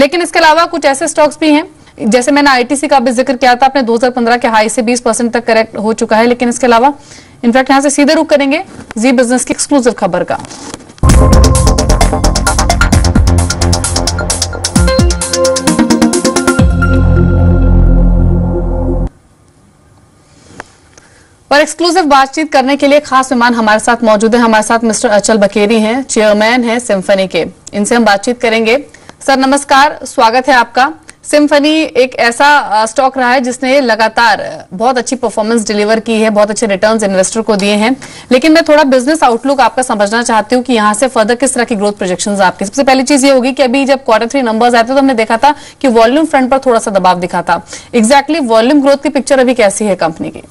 लेकिन इसके अलावा कुछ ऐसे स्टॉक्स भी हैं, जैसे मैंने आईटीसी का भी जिक्र किया था, अपने 2015 के हाई से 20% तक करेक्ट हो चुका है। लेकिन इसके अलावा इनफैक्ट यहां से सीधे रुक करेंगे जी बिजनेस की एक्सक्लूसिव खबर का। और एक्सक्लूसिव बातचीत करने के लिए खास मेहमान हमारे साथ मौजूद है। हमारे साथ मिस्टर अचल बकेरी हैं, चेयरमैन हैं सिम्फनी के। इनसे हम बातचीत करेंगे। सर नमस्कार, स्वागत है आपका। सिम्फनी एक ऐसा स्टॉक रहा है जिसने लगातार बहुत अच्छी परफॉर्मेंस डिलीवर की है, बहुत अच्छे रिटर्न्स इन्वेस्टर को दिए हैं। लेकिन मैं थोड़ा बिजनेस आउटलुक आपका समझना चाहती हूँ कि यहाँ से फर्दर किस तरह की ग्रोथ प्रोजेक्शंस आपकी। सबसे पहली चीज ये होगी कि अभी जब Q3 नंबर्स आए थे तो हमने देखा था कि वॉल्यूम फ्रंट पर थोड़ा सा दबाव दिखा था। एग्जैक्टली वॉल्यूम ग्रोथ की पिक्चर अभी कैसी है कंपनी की?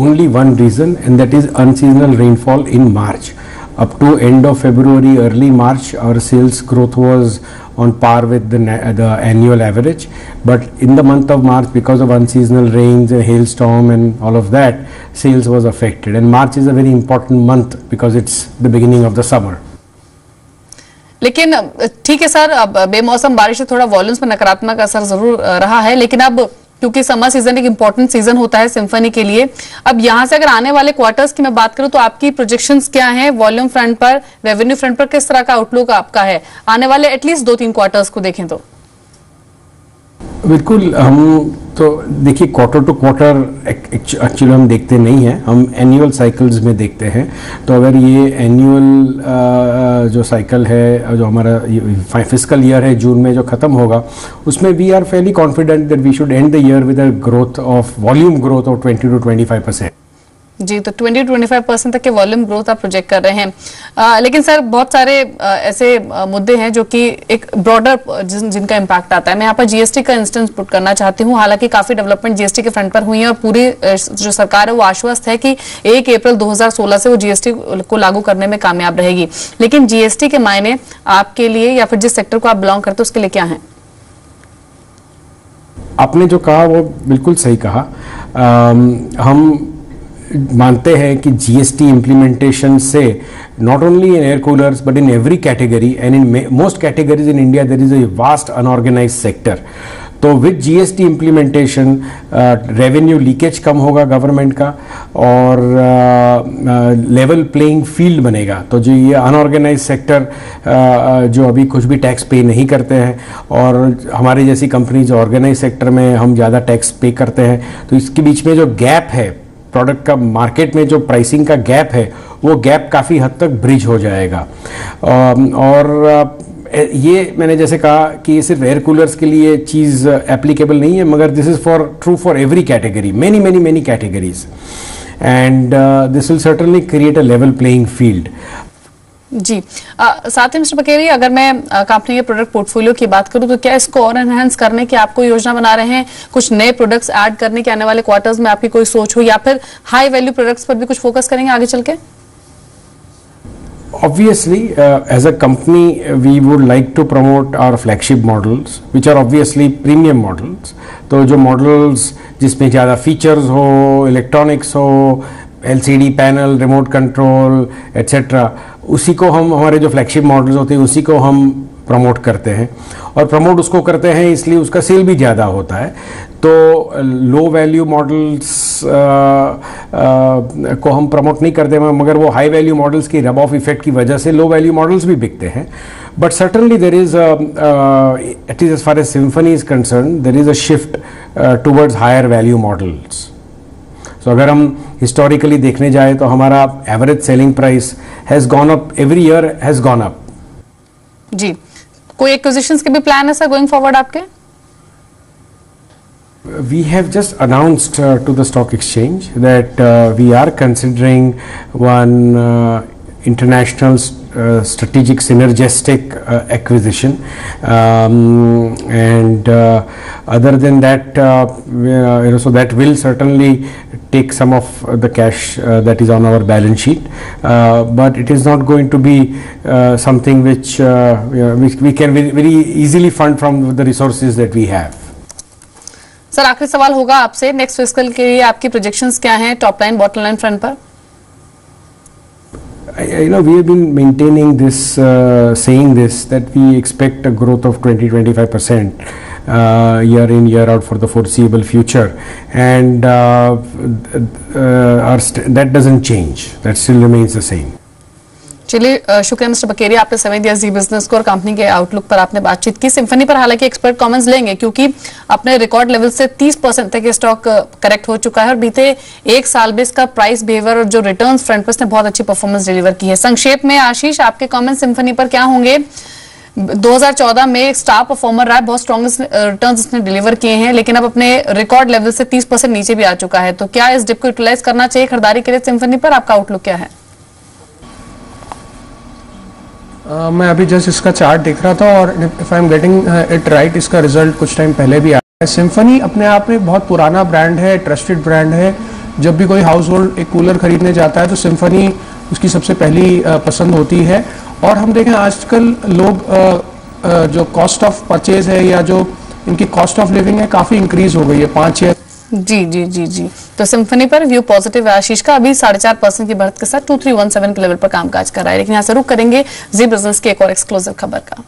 Only one reason, and that is unseasonal rainfall in March. Up to end of February, early March, our sales growth was on par with the annual average. But in the month of March, because of unseasonal rains, hailstorm, and all of that, sales was affected. And March is a very important month because it's the beginning of the summer. लेकिन ठीक है sir, अब बेमौसम बारिश से थोड़ा volumes पर नकारात्मक असर जरूर रहा है, लेकिन अब क्योंकि समर सीजन एक इंपॉर्टेंट सीजन होता है सिम्फनी के लिए, अब यहां से अगर आने वाले क्वार्टर्स की मैं बात करूं तो आपकी प्रोजेक्शंस क्या हैं? वॉल्यूम फ्रंट पर, रेवेन्यू फ्रंट पर किस तरह का आउटलुक आपका है आने वाले एटलीस्ट 2-3 क्वार्टर्स को देखें तो? बिल्कुल, हम तो देखिए क्वार्टर टू क्वार्टर एक्चुअली हम देखते नहीं हैं, हम एनुअल साइकिल्स में देखते हैं। तो अगर ये एनुअल जो साइकिल है, जो हमारा फिस्कल ईयर है जून में जो ख़त्म होगा, उसमें we are fairly confident that we should end the year with a growth of volume growth of 20 to 25%। जी, तो 20-25% तक के वॉल्यूम ग्रोथ आप प्रोजेक्ट कर रहे हैं। लेकिन सर बहुत सारे ऐसे मुद्दे हैं जो कि एक ब्रॉडर जिनका इम्पैक्ट आता है। मैं यहाँ पर जीएसटी का इंस्टेंस पुट करना चाहती हूँ। हालांकि काफी डेवलपमेंट जीएसटी के फ्रंट पर हुई है और पूरी जो सरकार है वो आश्वस्त है कि 1 अप्रैल 2016 से वो जीएसटी को लागू करने में कामयाब रहेगी। लेकिन जीएसटी के मायने आपके लिए या फिर जिस सेक्टर को आप बिलोंग करते हो उसके लिए क्या है? आपने जो कहा वो बिल्कुल सही कहा। हम मानते हैं कि जीएसटी इम्प्लीमेंटेशन से not only in air coolers but in every category and in most categories in India there is a vast unorganised sector. तो with GST implementation revenue leakage कम होगा गवर्नमेंट का और लेवल प्लेइंग फील्ड बनेगा। तो जो ये अनऑर्गेनाइज सेक्टर जो अभी कुछ भी टैक्स पे नहीं करते हैं और हमारी जैसी कंपनी जो ऑर्गेनाइज सेक्टर में हम ज़्यादा टैक्स पे करते हैं, तो इसके बीच में जो गैप है प्रोडक्ट का, मार्केट में जो प्राइसिंग का गैप है, वो गैप काफ़ी हद तक ब्रिज हो जाएगा। और ये मैंने जैसे कहा कि ये सिर्फ एयर कूलर्स के लिए चीज़ एप्लीकेबल नहीं है, मगर this is for true for every category, many categories, and this will certainly create a level playing field. जी, साथ ही मिस्टर बकेरी, अगर मैं कंपनी के प्रोडक्ट पोर्टफोलियो की बात करूं तो क्या इसको और एनहांस करने की आपको योजना बना रहे हैं? कुछ नए प्रोडक्ट्स ऐड करने के आने वाले क्वार्टर्स में आपकी कोई सोच हो, या फिर हाई वैल्यू प्रोडक्ट्स पर भी कुछ फोकस करेंगे आगे चल के? Obviously, as a company, we would like to promote our flagship models, which are obviously premium models. तो जो models जिसमें ज़्यादा फीचर्स हो, इलेक्ट्रॉनिक्स हो, LCD panel, remote control etcetera, उसी को हम, हमारे जो फ्लैगशिप मॉडल्स होते हैं उसी को हम प्रमोट करते हैं। और प्रमोट उसको करते हैं इसलिए उसका सेल भी ज़्यादा होता है। तो लो वैल्यू मॉडल्स को हम प्रमोट नहीं करते, मगर वो हाई वैल्यू मॉडल्स की रब ऑफ इफेक्ट की वजह से लो वैल्यू मॉडल्स भी बिकते हैं। But certainly there is at least as far as Symphony is concern, there is a shift towards higher value models. तो अगर हम हिस्टोरिकली देखने जाए तो हमारा average selling price has gone up, every year has gone up. जी, कोई acquisitions के भी प्लान है सर गोइंग फॉरवर्ड आपके? We have just announced to the stock exchange that we are considering one international strategic synergistic acquisition, and other than that, so that will certainly take some of the cash that is on our balance sheet, but it is not going to be something which we can very easily fund from the resources that we have. Sir आखिरी सवाल होगा आपसे, next fiscal के लिए आपकी projections क्या हैं top line bottom line front पर? We have been maintaining this, saying this, that we expect a growth of 20-25% year in year out for the foreseeable future, and that doesn't change. That still remains the same. चलिए, शुक्रिया mister बकेरी, आपने समय दिया जी business को और company के outlook पर आपने बातचीत की। सिम्फनी पर हालांकि एक्सपर्ट कमेंट्स लेंगे, क्योंकि अपने रिकॉर्ड लेवल से 30% तक स्टॉक करेक्ट हो चुका है और बीते एक साल में इसका प्राइस बिहेवियर और जो रिटर्न्स फ्रंट पर इसने बहुत अच्छी परफॉर्मेंस डिलीवर की है। संक्षेप में आशीष, आपके कमेंट सिम्फनी पर क्या होंगे? 2014 में स्टार परफॉर्मर रहा है, बहुत स्ट्रॉन्ग रिटर्न्स इसने डिलीवर किए हैं, लेकिन अब अपने रिकॉर्ड लेवल से 30% नीचे भी आ चुका है। तो क्या इस डिप को यूटिलाइज करना चाहिए खरीदारी के लिए सिम्फनी पर? आपका आउटलुक क्या है? मैं अभी जस्ट इसका चार्ट देख रहा था और if I am getting it right, इसका रिजल्ट कुछ टाइम पहले भी आया है। सिम्फनी अपने आप में बहुत पुराना ब्रांड है, ट्रस्टेड ब्रांड है। जब भी कोई हाउस होल्ड एक कूलर खरीदने जाता है तो सिम्फनी उसकी सबसे पहली पसंद होती है। और हम देखें आजकल लोग जो कॉस्ट ऑफ परचेज है या जो इनकी कॉस्ट ऑफ लिविंग है काफ़ी इंक्रीज हो गई है, 5-6। जी जी जी जी, तो सिम्फनी पर व्यू पॉजिटिव है आशीष का। अभी 4.5% की बढ़त के साथ 2317 के लेवल पर कामकाज कर रहा है। लेकिन यहाँ से रुक करेंगे जी बिजनेस की एक और एक्सक्लूसिव खबर का।